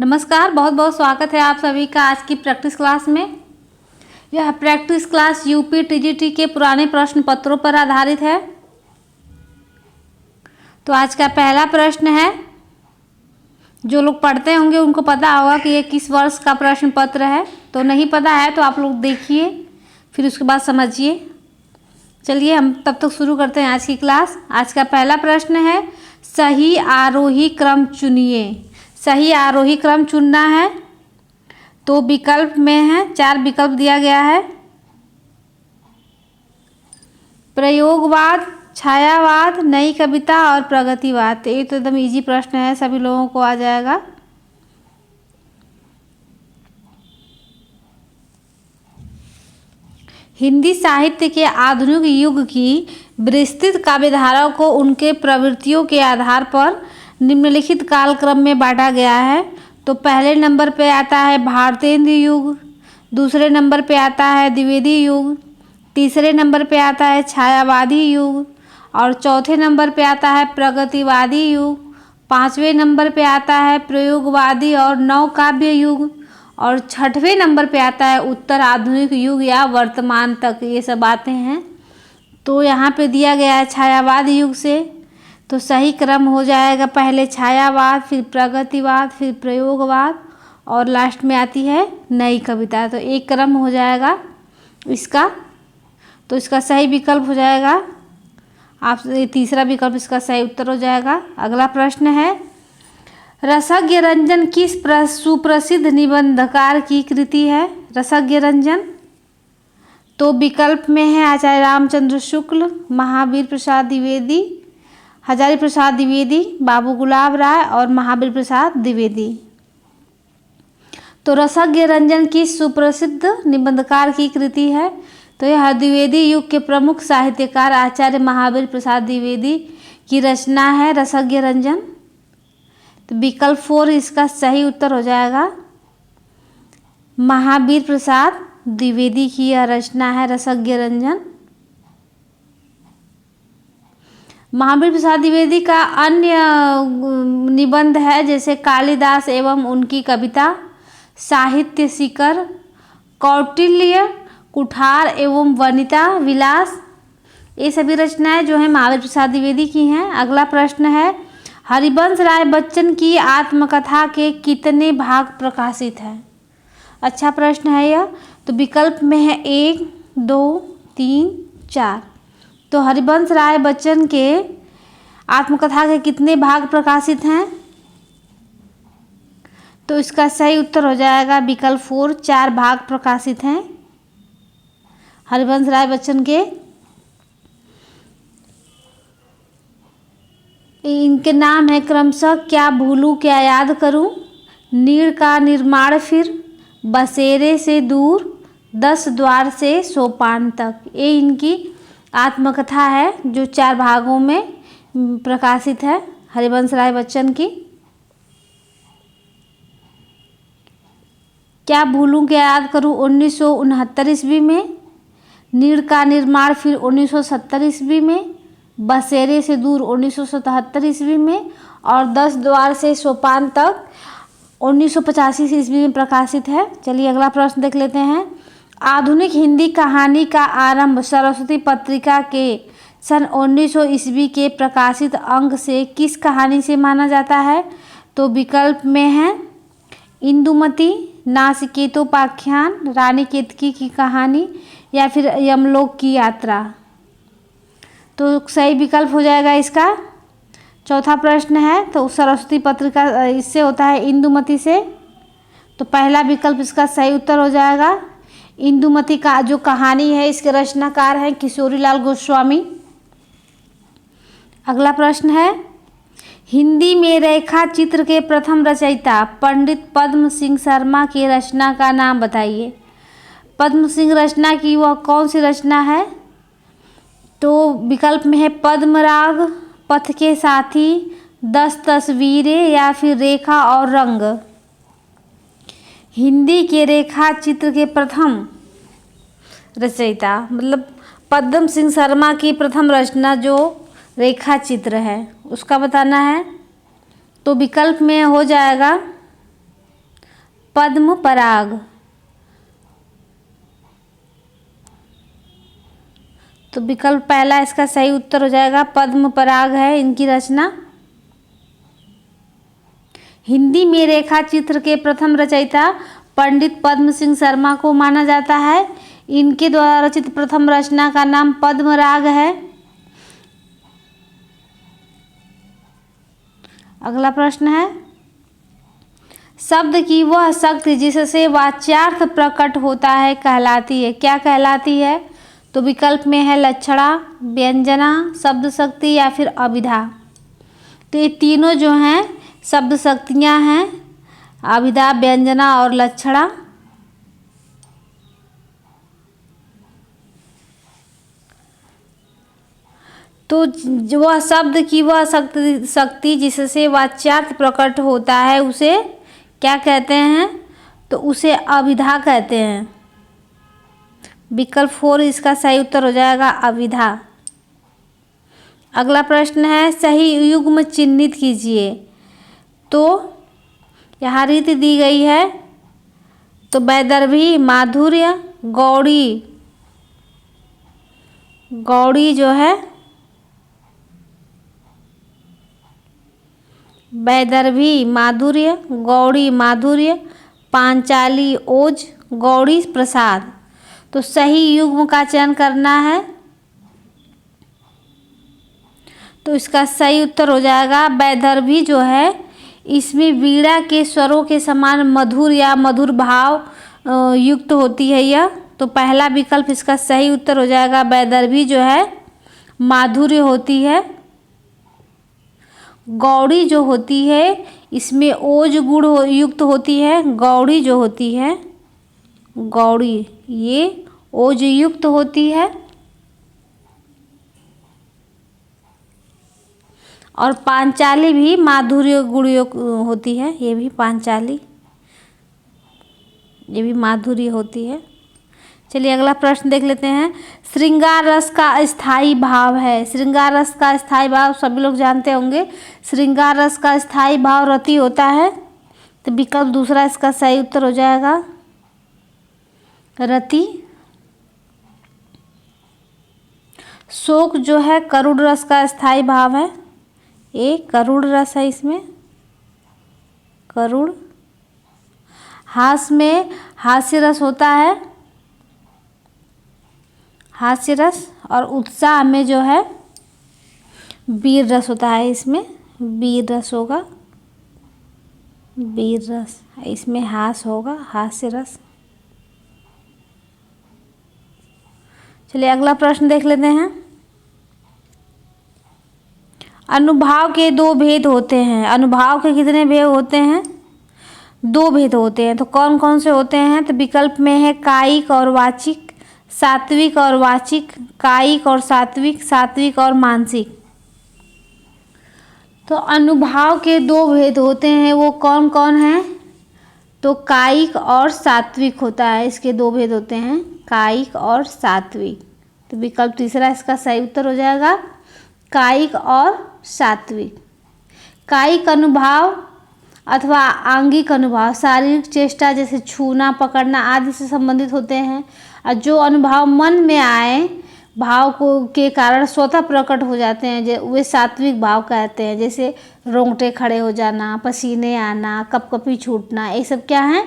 नमस्कार, बहुत बहुत स्वागत है आप सभी का आज की प्रैक्टिस क्लास में। यह प्रैक्टिस क्लास यूपी टीजीटी के पुराने प्रश्न पत्रों पर आधारित है। तो आज का पहला प्रश्न है, जो लोग पढ़ते होंगे उनको पता होगा कि ये किस वर्ष का प्रश्न पत्र है। तो नहीं पता है तो आप लोग देखिए, फिर उसके बाद समझिए। चलिए हम तब तक शुरू करते हैं आज की क्लास। आज का पहला प्रश्न है, सही आरोही क्रम चुनिए। सही आरोही क्रम चुनना है तो विकल्प में है, 4 विकल्प दिया गया है। प्रयोगवाद, छायावाद, नई कविता और प्रगतिवाद। तो ये तो एकदम इजी प्रश्न है, सभी लोगों को आ जाएगा। हिंदी साहित्य के आधुनिक युग की विस्तृत काव्यधारा को उनके प्रवृत्तियों के आधार पर निम्नलिखित कालक्रम में बांटा गया है। तो पहले नंबर पे आता है भारतेंद्र युग, दूसरे नंबर पे आता है द्विवेदी युग, तीसरे नंबर पे आता है छायावादी युग और चौथे नंबर पे आता है प्रगतिवादी युग, पांचवें नंबर पे आता है प्रयोगवादी और नवकाव्य युग और छठवें नंबर पे आता है उत्तर आधुनिक युग या वर्तमान तक। ये सब आते हैं। तो यहाँ पे दिया गया है छायावाद युग से, तो सही क्रम हो जाएगा पहले छायावाद, फिर प्रगतिवाद, फिर प्रयोगवाद और लास्ट में आती है नई कविता। तो एक क्रम हो जाएगा इसका। तो इसका सही विकल्प हो जाएगा आप, तीसरा विकल्प इसका सही उत्तर हो जाएगा। अगला प्रश्न है, रसज्ञ रंजन किस सुप्रसिद्ध निबंधकार की कृति है? रसज्ञ रंजन तो विकल्प में है आचार्य रामचंद्र शुक्ल, महावीर प्रसाद द्विवेदी, हजारी प्रसाद द्विवेदी, बाबू गुलाब राय और महावीर प्रसाद द्विवेदी। तो रसज्ञ रंजन किस सुप्रसिद्ध निबंधकार की कृति है? तो यह द्विवेदी युग के प्रमुख साहित्यकार आचार्य महावीर प्रसाद द्विवेदी की रचना है रसज्ञ रंजन। तो विकल्प 4 इसका सही उत्तर हो जाएगा। महावीर प्रसाद द्विवेदी की यह रचना है रसज्ञ रंजन। महावीर प्रसाद द्विवेदी का अन्य निबंध है जैसे कालिदास एवं उनकी कविता, साहित्य शिखर, कौटिल्य, कुठार एवं वनिता विलास। ये सभी रचनाएं जो है महावीर प्रसाद द्विवेदी की हैं। अगला प्रश्न है, हरिवंश राय बच्चन की आत्मकथा के कितने भाग प्रकाशित हैं? अच्छा प्रश्न है यह। तो विकल्प में है 1, 2, 3, 4। तो हरिवंश राय बच्चन के आत्मकथा के कितने भाग प्रकाशित हैं? तो इसका सही उत्तर हो जाएगा विकल्प 4, 4 भाग प्रकाशित हैं हरिवंश राय बच्चन के। इनके नाम है क्रमशः क्या भूलूं क्या याद करूं, नीड़ का निर्माण फिर, बसेरे से दूर, 10 द्वार से सोपान तक। ये इनकी आत्मकथा है जो 4 भागों में प्रकाशित है हरिवंश राय बच्चन की। क्या भूलूं क्या याद करूं 1969 ईस्वी में, नीड़ का निर्माण फिर 1970 ईस्वी में, बसेरे से दूर 1977 ईस्वी में और 10 द्वार से सोपान तक 1985 ईस्वी में प्रकाशित है। चलिए अगला प्रश्न देख लेते हैं। आधुनिक हिंदी कहानी का आरंभ सरस्वती पत्रिका के सन 1900 ईस्वी के प्रकाशित अंक से किस कहानी से माना जाता है? तो विकल्प में है इंदुमती, नासिकेतोपाख्यान, रानी केतकी की कहानी या फिर यमलोक की यात्रा। तो सही विकल्प हो जाएगा इसका। चौथा प्रश्न है, तो सरस्वती पत्रिका इससे होता है इंदुमती से। तो पहला विकल्प इसका सही उत्तर हो जाएगा। इंदुमती का जो कहानी है इसके रचनाकार हैं किशोरीलाल गोस्वामी। अगला प्रश्न है, हिंदी में रेखा चित्र के प्रथम रचयिता पंडित पद्म सिंह शर्मा की रचना का नाम बताइए। पद्म सिंह रचना की वह कौन सी रचना है? तो विकल्प में है पद्मराग, पथ के साथी, 10 तस्वीरें या फिर रेखा और रंग। हिंदी के रेखा चित्र के प्रथम रचयिता मतलब पद्म सिंह शर्मा की प्रथम रचना जो रेखा चित्र है उसका बताना है। तो विकल्प में हो जाएगा पद्म पराग। तो विकल्प पहला इसका सही उत्तर हो जाएगा, पद्म पराग है इनकी रचना। हिंदी में रेखा चित्र के प्रथम रचयिता पंडित पद्म सिंह शर्मा को माना जाता है। इनके द्वारा रचित प्रथम रचना का नाम पद्म राग है। अगला प्रश्न है, शब्द की वह शक्ति जिससे वाच्यार्थ प्रकट होता है कहलाती है, क्या कहलाती है? तो विकल्प में है लक्षणा, व्यंजना, शब्द शक्ति या फिर अभिधा। तो ये तीनों जो हैं शब्द शक्तियाँ हैं, अभिधा, व्यंजना और लक्षणा। तो वह शब्द की वह शक्ति जिससे वाच्यार्थ प्रकट होता है उसे क्या कहते हैं? तो उसे अभिधा कहते हैं। विकल्प 4 इसका सही उत्तर हो जाएगा, अभिधा। अगला प्रश्न है, सही युग्म चिन्हित कीजिए। तो यहाँ रीति दी गई है, तो वैदर्भी, माधुर्य, गौड़ी। गौड़ी जो है वैदर्भी माधुर्य, गौड़ी माधुर्य, पांचाली ओज, गौड़ी प्रसाद। तो सही युग्म का चयन करना है। तो इसका सही उत्तर हो जाएगा वैदर्भी जो है, इसमें वीणा के स्वरों के समान मधुर या मधुर भाव युक्त होती है यह। तो पहला विकल्प इसका सही उत्तर हो जाएगा, वैदर्भी जो है माधुर्य होती है। गौड़ी जो होती है इसमें ओज गुण युक्त होती है। गौड़ी जो होती है, गौड़ी ये ओज युक्त होती है। और पांचाली भी माधुर्य गुण युक्त होती है। ये भी पांचाली, ये भी माधुर्य होती है। चलिए अगला प्रश्न देख लेते हैं। श्रृंगार रस का स्थायी भाव है। श्रृंगार रस का स्थायी भाव सभी लोग जानते होंगे। श्रृंगार रस का स्थायी भाव रति होता है। तो विकल्प दूसरा इसका सही उत्तर हो जाएगा, रति। शोक जो है करुण रस का स्थायी भाव है। ये करुण रस है इसमें, करुण। हास्य में हास्य रस होता है, हास्य रस। और उत्साह में जो है वीर रस होता है, इसमें वीर रस होगा, वीर रस। इसमें हास होगा, हास्य रस। चलिए अगला प्रश्न देख लेते हैं। अनुभाव के दो भेद होते हैं। अनुभाव के कितने भेद होते हैं? 2 भेद होते हैं। तो कौन कौन से होते हैं? तो विकल्प में है कायिक और वाचिक, सात्विक और वाचिक, कायिक और सात्विक, सात्विक और मानसिक। तो अनुभाव के 2 भेद होते हैं, वो कौन कौन हैं? तो कायिक और सात्विक होता है। इसके 2 भेद होते हैं, कायिक और सात्विक। तो विकल्प तीसरा इसका सही उत्तर हो जाएगा, कायिक और सात्विक। कायिक अनुभाव अथवा आंगिक अनुभाव शारीरिक चेष्टा जैसे छूना, पकड़ना आदि से संबंधित होते हैं। और जो अनुभाव मन में आए, भाव को के कारण स्वतः प्रकट हो जाते हैं, वे सात्विक भाव कहते हैं। जैसे रोंगटे खड़े हो जाना, पसीने आना, कपकपी छूटना, ये सब क्या है?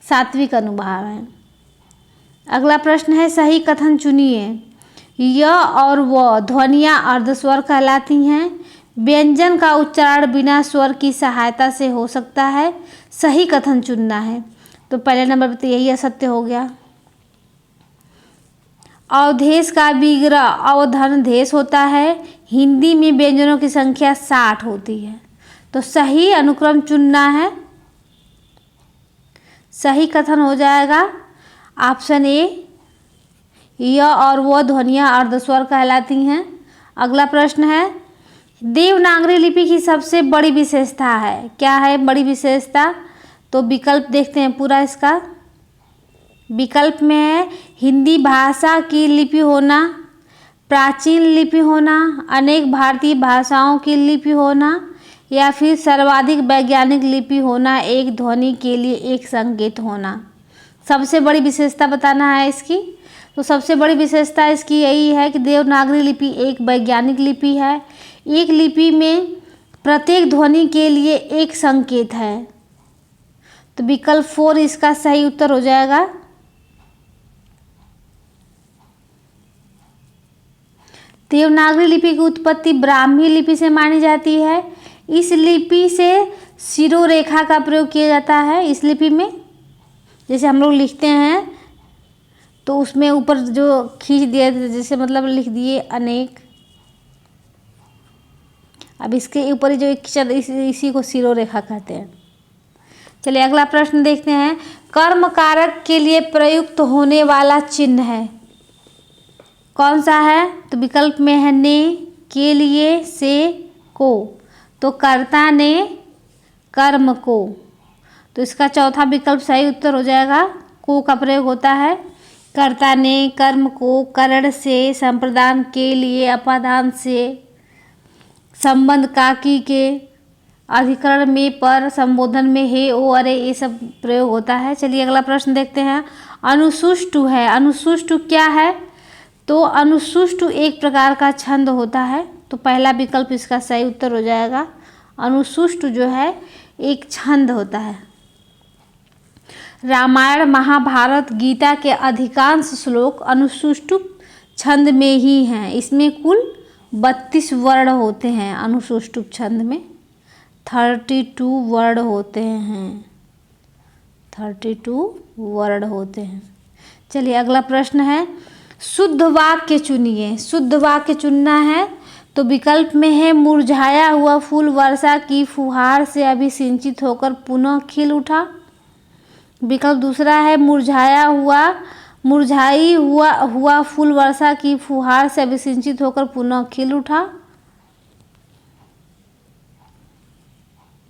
सात्विक अनुभाव है। अगला प्रश्न है, सही कथन चुनिए। य और व ध्वनियाँ अर्धस्वर कहलाती हैं। व्यंजन का उच्चारण बिना स्वर की सहायता से हो सकता है। सही कथन चुनना है। तो पहले नंबर पर तो यही असत्य हो गया। अवधेश का विग्रह अवधन देश होता है। हिंदी में व्यंजनों की संख्या 60 होती है। तो सही अनुक्रम चुनना है। सही कथन हो जाएगा ऑप्शन ए, य और वो ध्वनियाँ अर्धस्वर कहलाती हैं। अगला प्रश्न है, देवनागरी लिपि की सबसे बड़ी विशेषता है। क्या है बड़ी विशेषता? तो विकल्प देखते हैं पूरा इसका। विकल्प में है हिंदी भाषा की लिपि होना, प्राचीन लिपि होना, अनेक भारतीय भाषाओं की लिपि होना, या फिर सर्वाधिक वैज्ञानिक लिपि होना, एक ध्वनि के लिए एक संकेत होना। सबसे बड़ी विशेषता बताना है इसकी। तो सबसे बड़ी विशेषता इसकी यही है कि देवनागरी लिपि एक वैज्ञानिक लिपि है। एक लिपि में प्रत्येक ध्वनि के लिए एक संकेत है। तो विकल्प 4 इसका सही उत्तर हो जाएगा। देवनागरी लिपि की उत्पत्ति ब्राह्मी लिपि से मानी जाती है। इस लिपि से शिरोरेखा का प्रयोग किया जाता है। इस लिपि में जैसे हम लोग लिखते हैं तो उसमें ऊपर जो खींच दिया, जैसे मतलब लिख दिए अनेक, अब इसके ऊपर जो इसी को शिरोरेखा कहते हैं। चलिए अगला प्रश्न देखते हैं। कर्म कारक के लिए प्रयुक्त होने वाला चिन्ह है, कौन सा है? तो विकल्प में है ने, के लिए, से, को। तो कर्ता ने कर्म को। तो इसका चौथा विकल्प सही उत्तर हो जाएगा। को का प्रयोग होता है। कर्ता ने कर्म को करण से, संप्रदान के लिए, अपादान से, संबंध काकी के, अधिकरण में, पर, संबोधन में हे, ओ, अरे, ये सब प्रयोग होता है। चलिए अगला प्रश्न देखते हैं। अनुसुष्टु है। अनुसुष्टु क्या है? तो अनुसुष्टु एक प्रकार का छंद होता है। तो पहला विकल्प इसका सही उत्तर हो जाएगा। अनुसुष्टु जो है एक छंद होता है। रामायण, महाभारत, गीता के अधिकांश श्लोक अनुसुष्टु छंद में ही हैं। इसमें कुल 32 वर्ण होते हैं। अनुसुष्टु छंद में 32 वर्ण होते हैं। 32 वर्ण होते हैं। चलिए अगला प्रश्न है। शुद्ध वाक्य चुनिए। शुद्ध वाक्य चुनना है तो विकल्प में है मुरझाया हुआ फूल वर्षा की फुहार से अभी सिंचित होकर पुनः खिल उठा। विकल्प दूसरा है मुरझाई हुआ फूल वर्षा की फुहार से अभी सिंचित होकर पुनः खिल उठा।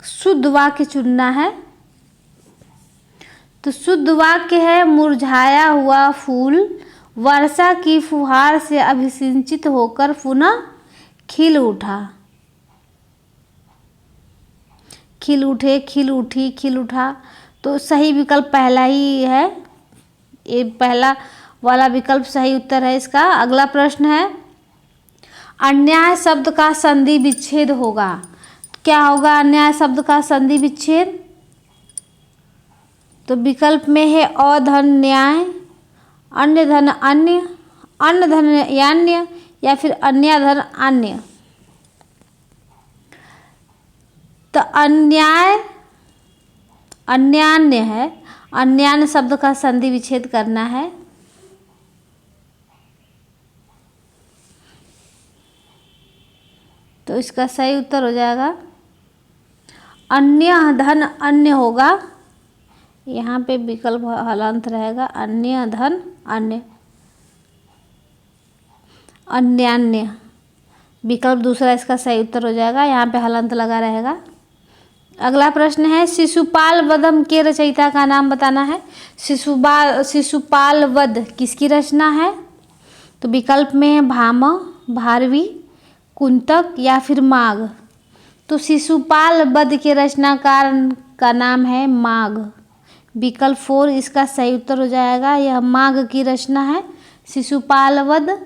शुद्ध वाक्य चुनना है तो शुद्ध वाक्य है मुरझाया हुआ फूल वर्षा की फुहार से अभिसिंचित होकर पुनः खिल उठा। खिल उठे, खिल उठी, खिल उठा। तो सही विकल्प पहला ही है। ये पहला वाला विकल्प सही उत्तर है इसका। अगला प्रश्न है। अन्याय शब्द का संधि विच्छेद होगा। क्या होगा अन्याय शब्द का संधि विच्छेद? तो विकल्प में है अधन न्याय, अन्य धन अन्य, अन्न धन यान्य, या फिर अन्य धन अन्य। तो अन्यान्य है। अन्यान्य शब्द का संधि विच्छेद करना है। तो इसका सही उत्तर हो जाएगा अन्य धन अन्य होगा। यहाँ पे विकल्प हलंत रहेगा अन्य धन अन्य, अन्यान्य। विकल्प दूसरा इसका सही उत्तर हो जाएगा। यहाँ पे हलंत लगा रहेगा। अगला प्रश्न है। शिशुपाल वधम के रचयिता का नाम बताना है। शिशुपाल वध किसकी रचना है? तो विकल्प में है भामा, भारवी, कुंतक या फिर माघ। तो शिशुपाल वध के रचनाकार का नाम है माघ। विकल्प 4 इसका सही उत्तर हो जाएगा। यह माघ की रचना है शिशुपाल वध।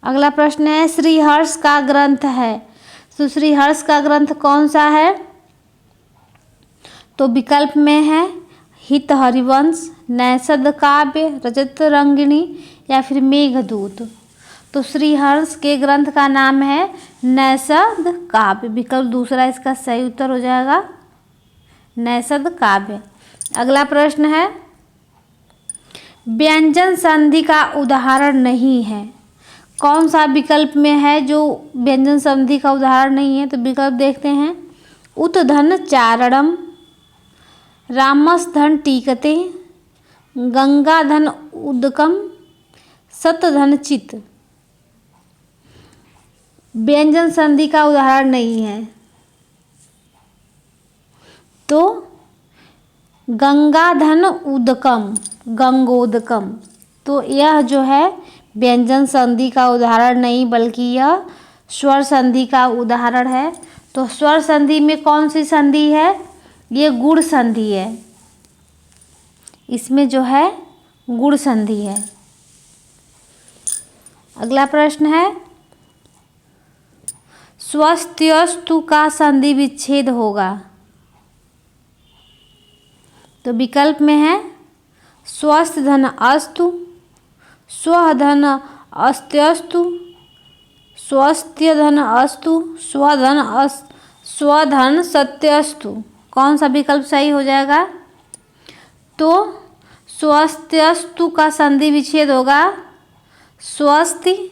अगला प्रश्न है। श्रीहर्ष का ग्रंथ है। तो श्रीहर्ष का ग्रंथ कौन सा है? तो विकल्प में है हित हरिवंश, नैषद काव्य, रजत रंगिणी या फिर मेघदूत। तो श्रीहर्ष के ग्रंथ का नाम है नैषद काव्य। विकल्प दूसरा इसका सही उत्तर हो जाएगा नैषद काव्य। अगला प्रश्न है। व्यंजन संधि का उदाहरण नहीं है। कौन सा विकल्प में है जो व्यंजन संधि का उदाहरण नहीं है? तो विकल्प देखते हैं। उत्धन चारणम, रामसधन टीकते, गंगाधन उदकम, शतधन चित। व्यंजन संधि का उदाहरण नहीं है तो गंगाधन उदकम, गंगोदकम। तो यह जो है व्यंजन संधि का उदाहरण नहीं बल्कि यह स्वर संधि का उदाहरण है। तो स्वर संधि में कौन सी संधि है? ये गुण संधि है। इसमें जो है गुण संधि है। अगला प्रश्न है, स्वस्त्यस्तु का संधि विच्छेद होगा। तो विकल्प में है स्वस्थ धन अस्तु, स्व धन अस्त्यस्तु, स्वस्थ्य धन अस्तु, स्वधन सत्यस्तु। कौन सा विकल्प सही हो जाएगा? तो स्वस्थ्यस्तु का संधि विच्छेद होगा स्वस्ति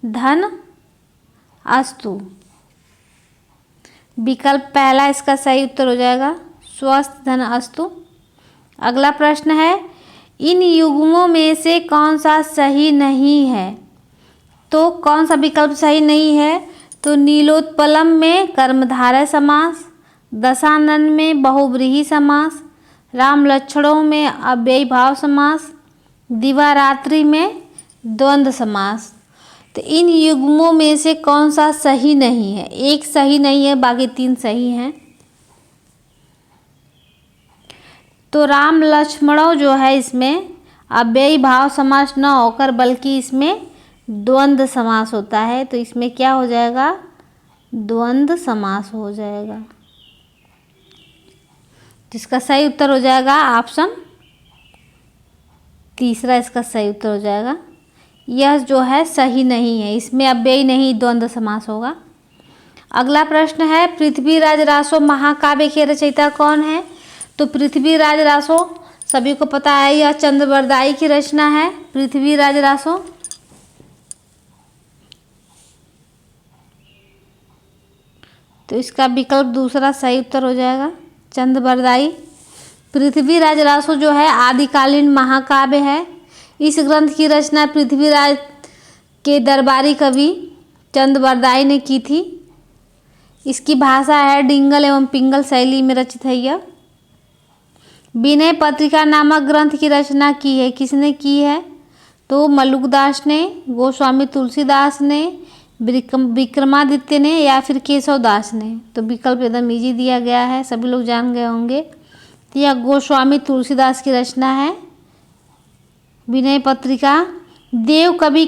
धन अस्तु। विकल्प पहला इसका सही उत्तर हो जाएगा, स्वस्थ धन अस्तु। अगला प्रश्न है, इन युग्मों में से कौन सा सही नहीं है? तो कौन सा विकल्प सही नहीं है? तो नीलोत्पलम में कर्मधारय समास, दशानन में बहुव्रीहि समास, राम लक्षणों में अव्ययी भाव समास, दिवारात्रि में द्वंद्व समास। तो इन युग्मों में से कौन सा सही नहीं है? एक सही नहीं है, बाकी 3 सही हैं। तो राम लक्ष्मणों जो है इसमें अव्ययी भाव समास न होकर बल्कि इसमें द्वंद्व समास होता है। तो इसमें क्या हो जाएगा? द्वंद्व समास हो जाएगा। जिसका सही उत्तर हो जाएगा ऑप्शन तीसरा, इसका सही उत्तर हो जाएगा। यह जो है सही नहीं है, इसमें अव्ययी नहीं द्वंद्व समास होगा। अगला प्रश्न है, पृथ्वीराज रासो महाकाव्य के रचयिता कौन है? तो पृथ्वीराज रासो सभी को पता है, यह चंद्रबरदाई की रचना है। पृथ्वीराज रासो तो इसका विकल्प दूसरा सही उत्तर हो जाएगा, चंद्रबरदाई। पृथ्वीराज रासो जो है आदिकालीन महाकाव्य है। इस ग्रंथ की रचना पृथ्वीराज के दरबारी कवि चंद्रबरदाई ने की थी। इसकी भाषा है डिंगल एवं पिंगल शैली में रचित है यह। विनय पत्रिका नामक ग्रंथ की रचना की है, किसने की है? तो मल्लुकदास ने, गोस्वामी तुलसीदास ने, विक्रमादित्य ने या फिर केशव दास ने। तो विकल्प एकदम इजी दिया गया है, सभी लोग जान गए होंगे। तो यह गोस्वामी तुलसीदास की रचना है विनय पत्रिका। देव कवि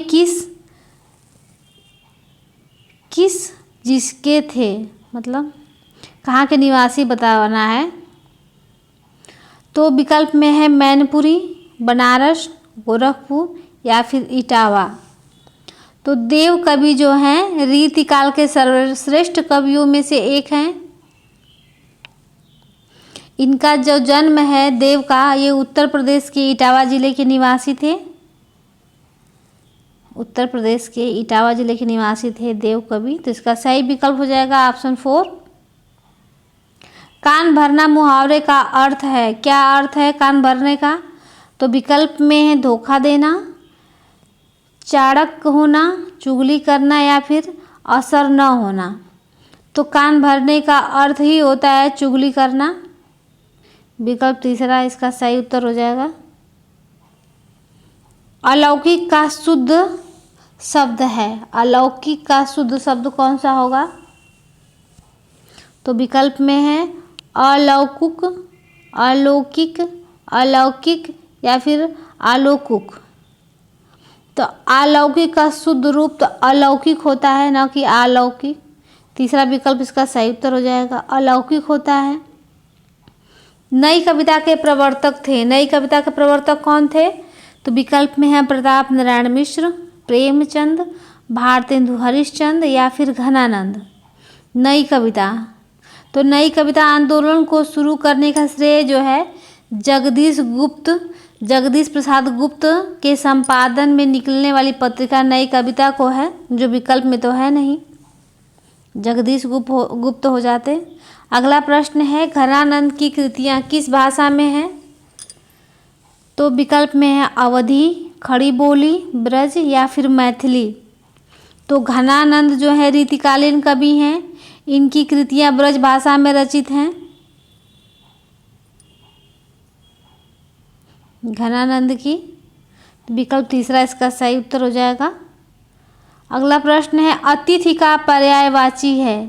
किस जिसके थे, मतलब कहाँ के निवासी बताना है। तो विकल्प में है मैनपुरी, बनारस, गोरखपुर या फिर इटावा। तो देव कवि जो हैं रीतिकाल के सर्वश्रेष्ठ कवियों में से एक हैं। इनका जो जन्म है देव का, ये उत्तर प्रदेश के इटावा जिले के निवासी थे। उत्तर प्रदेश के इटावा जिले के निवासी थे देव कवि। तो इसका सही विकल्प हो जाएगा ऑप्शन 4। कान भरना मुहावरे का अर्थ है, क्या अर्थ है कान भरने का? तो विकल्प में है धोखा देना, चाणक्य होना, चुगली करना या फिर असर न होना। तो कान भरने का अर्थ ही होता है चुगली करना। विकल्प तीसरा इसका सही उत्तर हो जाएगा। अलौकिक का शुद्ध शब्द है, अलौकिक का शुद्ध शब्द कौन सा होगा? तो विकल्प में है अलौकिक, अलौकिक, अलौकिक या फिर अलौकिक। तो अलौकिक का शुद्ध रूप तो अलौकिक होता है, ना कि अलौकिक। तीसरा विकल्प इसका सही उत्तर हो जाएगा, अलौकिक होता है। नई कविता के प्रवर्तक थे, नई कविता के प्रवर्तक कौन थे? तो विकल्प में है प्रताप नारायण मिश्र, प्रेमचंद, भारतेंदु हरिश्चंद्र या फिर घनानंद। नई कविता, तो नई कविता आंदोलन को शुरू करने का श्रेय जो है जगदीश प्रसाद गुप्त के संपादन में निकलने वाली पत्रिका नई कविता को है, जो विकल्प में तो है नहीं, जगदीश गुप्त हो जाते। अगला प्रश्न है, घनानंद की कृतियाँ किस भाषा में हैं? तो विकल्प में है अवधी, खड़ी बोली, ब्रज या फिर मैथिली। तो घनानंद जो है रीतिकालीन कवि हैं, इनकी कृतियाँ ब्रज भाषा में रचित हैं। घनानंद की, विकल्प तीसरा इसका सही उत्तर हो जाएगा। अगला प्रश्न है अतिथि का पर्यायवाची है।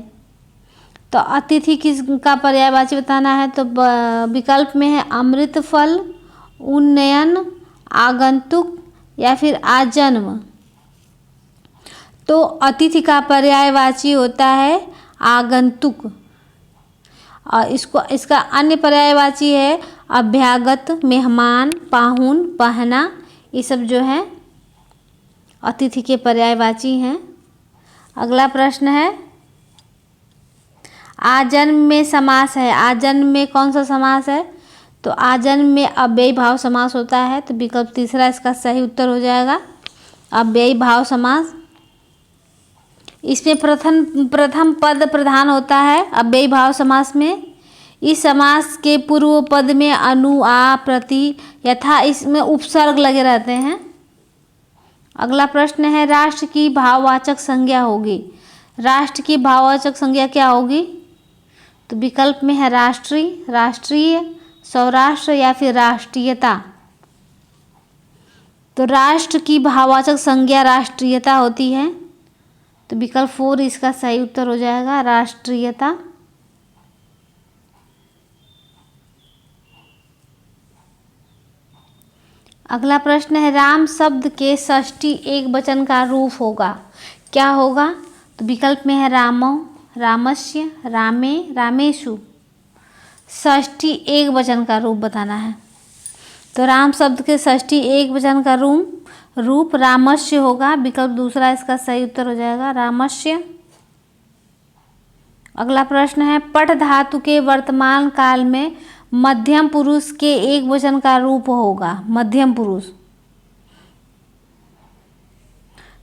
तो अतिथि किसका पर्यायवाची बताना है। तो विकल्प में है अमृत फल, उन्नयन, आगंतुक या फिर आजन्म। तो अतिथि का पर्यायवाची होता है आगंतुक। और इसका अन्य पर्यायवाची है अभ्यागत, मेहमान, पाहुन, पहना। ये सब जो है अतिथि के पर्यायवाची हैं। अगला प्रश्न है आजन्म में समास है। आजन्म में कौन सा समास है। तो आजन्म में अव्ययी भाव समास होता है। तो विकल्प तीसरा इसका सही उत्तर हो जाएगा अव्ययी भाव समास। इसमें प्रथम पद प्रधान होता है अव्ययी भाव समास में। इस समास के पूर्व पद में अनु, आ, प्रति यथा इसमें उपसर्ग लगे रहते हैं। अगला प्रश्न है राष्ट्र की भाववाचक संज्ञा होगी। राष्ट्र की भाववाचक संज्ञा क्या होगी। तो विकल्प में है राष्ट्रीय, राष्ट्रीय, सौराष्ट्र या फिर राष्ट्रीयता। तो राष्ट्र की भाववाचक संज्ञा राष्ट्रीयता होती है। तो विकल्प 4 इसका सही उत्तर हो जाएगा राष्ट्रीयता। अगला प्रश्न है राम शब्द के षष्ठी एक वचन का रूप होगा। क्या होगा। तो विकल्प में है रामो, रामस्य, रामे, रामेषु। षष्ठी एक वचन का रूप बताना है। तो राम शब्द के षष्ठी एक वचन का रूप रामस्य होगा। विकल्प दूसरा इसका सही उत्तर हो जाएगा रामस्य। अगला प्रश्न है पठ धातु के वर्तमान काल में मध्यम पुरुष के एक वचन का रूप होगा। मध्यम पुरुष।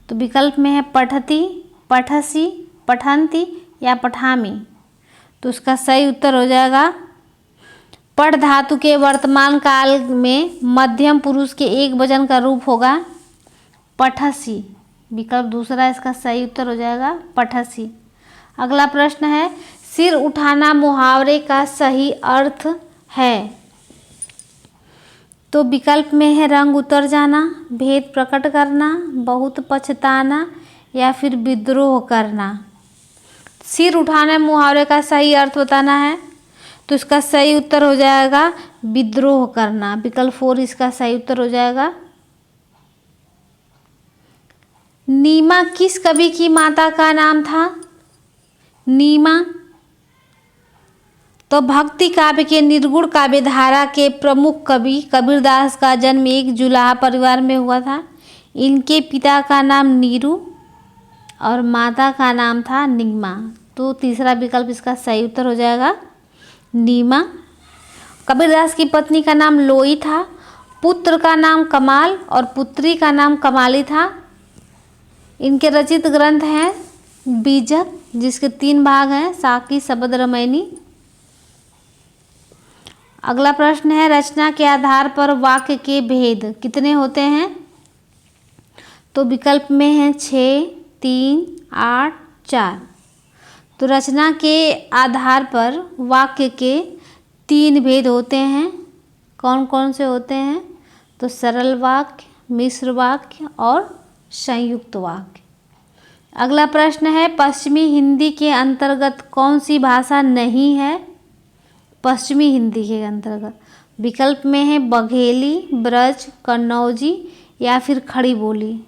तो विकल्प में है पठति, पठसी, पठंती या पठामी। तो उसका सही उत्तर हो जाएगा पठ धातु के वर्तमान काल में मध्यम पुरुष के एक वचन का रूप होगा पठसी। विकल्प दूसरा इसका सही उत्तर हो जाएगा पठसी। अगला प्रश्न है सिर उठाना मुहावरे का सही अर्थ है। तो विकल्प में है रंग उतर जाना, भेद प्रकट करना, बहुत पछताना या फिर विद्रोह करना। सिर उठाना मुहावरे का सही अर्थ बताना है। तो इसका सही उत्तर हो जाएगा विद्रोह करना। विकल्प 4 इसका सही उत्तर हो जाएगा। नीमा किस कवि की माता का नाम था। नीमा। तो भक्ति काव्य के निर्गुण काव्य धारा के प्रमुख कवि कबीरदास का जन्म एक जुलाहा परिवार में हुआ था। इनके पिता का नाम नीरू और माता का नाम था निगमा। तो तीसरा विकल्प इसका सही उत्तर हो जाएगा नीमा। कबीरदास की पत्नी का नाम लोई था, पुत्र का नाम कमाल और पुत्री का नाम कमाली था। इनके रचित ग्रंथ हैं बीजक जिसके 3 भाग हैं, साकी, शबद, रामायणी। अगला प्रश्न है रचना के आधार पर वाक्य के भेद कितने होते हैं। तो विकल्प में है 6, 3, 8, 4। तो रचना के आधार पर वाक्य के 3 भेद होते हैं। कौन कौन से होते हैं। तो सरल वाक्य, मिश्र वाक्य और संयुक्त वाक्य। अगला प्रश्न है पश्चिमी हिंदी के अंतर्गत कौन सी भाषा नहीं है। पश्चिमी हिंदी के अंतर्गत विकल्प में है बघेली, ब्रज, कन्नौजी या फिर खड़ी बोली।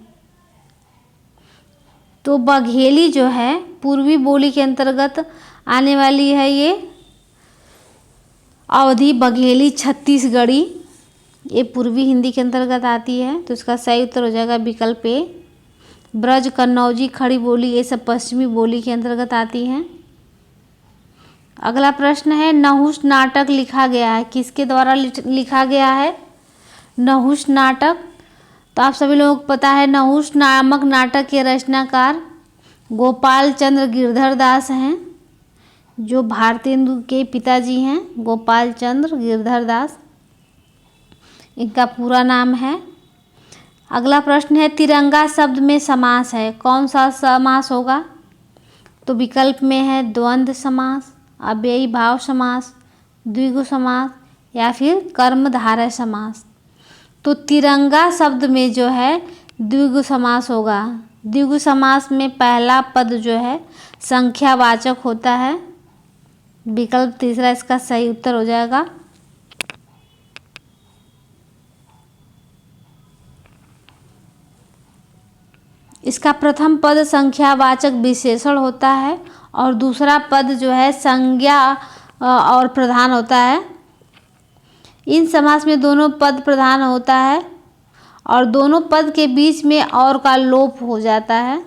तो बघेली जो है पूर्वी बोली के अंतर्गत आने वाली है। ये अवधी, बघेली, छत्तीसगढ़ी ये पूर्वी हिंदी के अंतर्गत आती है। तो इसका सही उत्तर हो जाएगा विकल्प ए। ब्रज, कन्नौजी, खड़ी बोली ये सब पश्चिमी बोली के अंतर्गत आती हैं। अगला प्रश्न है नहुष नाटक लिखा गया है। किसके द्वारा लिखा गया है नहुष नाटक। तो आप सभी लोगों को पता है नहुष नामक नाटक के रचनाकार गोपाल चंद्र गिरधर दास हैं, जो भारतेंदु के पिताजी हैं। गोपाल चंद्र गिरधर दास इनका पूरा नाम है। अगला प्रश्न है तिरंगा शब्द में समास है। कौन सा समास होगा। तो विकल्प में है द्वंद्व समास, अव्ययी भाव समास, द्विगु समास या फिर कर्मधारय समास। तो तिरंगा शब्द में जो है द्विगु समास होगा। द्विगु समास में पहला पद जो है संख्यावाचक होता है। विकल्प तीसरा इसका सही उत्तर हो जाएगा। इसका प्रथम पद संख्यावाचक विशेषण होता है और दूसरा पद जो है संज्ञा और प्रधान होता है। इन समास में दोनों पद प्रधान होता है और दोनों पद के बीच में और का लोप हो जाता है।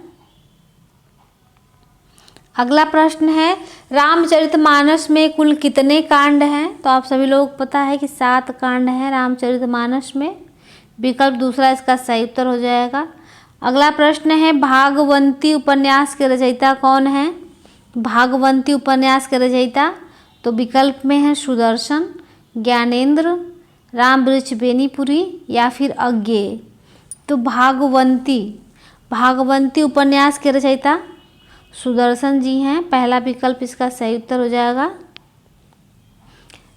अगला प्रश्न है रामचरितमानस में कुल कितने कांड हैं? तो आप सभी लोगों को पता है कि 7 कांड हैं रामचरितमानस में। विकल्प दूसरा इसका सही उत्तर हो जाएगा। अगला प्रश्न है भागवंती उपन्यास के रचयिता कौन है? भागवंती उपन्यास के रचयिता तो विकल्प में है सुदर्शन, ज्ञानेंद्र, रामवृक्ष बेनीपुरी या फिर अज्ञेय। तो भागवंती उपन्यास के रचयिता सुदर्शन जी हैं। पहला विकल्प इसका सही उत्तर हो जाएगा।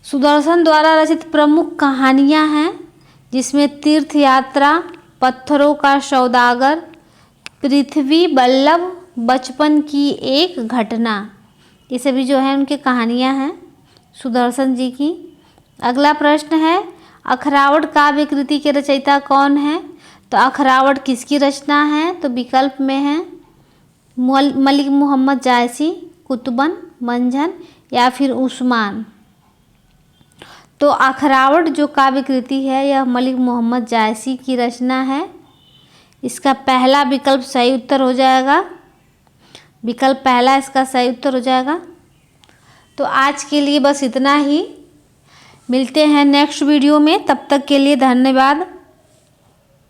सुदर्शन द्वारा रचित प्रमुख कहानियां हैं जिसमें तीर्थ यात्रा, पत्थरों का सौदागर, पृथ्वी बल्लभ, बचपन की एक घटना, ये सभी जो है उनकी कहानियां हैं सुदर्शन जी की। अगला प्रश्न है अखरावट काव्य कृति के रचयिता कौन है? तो अखरावट किसकी रचना है? तो विकल्प में है मलिक मोहम्मद जायसी, कुतुबन, मंझन या फिर उस्मान। तो अखरावट जो काव्य कृति है यह मलिक मोहम्मद जायसी की रचना है। इसका पहला विकल्प सही उत्तर हो जाएगा। विकल्प पहला इसका सही उत्तर हो जाएगा। तो आज के लिए बस इतना ही। मिलते हैं नेक्स्ट वीडियो में, तब तक के लिए धन्यवाद।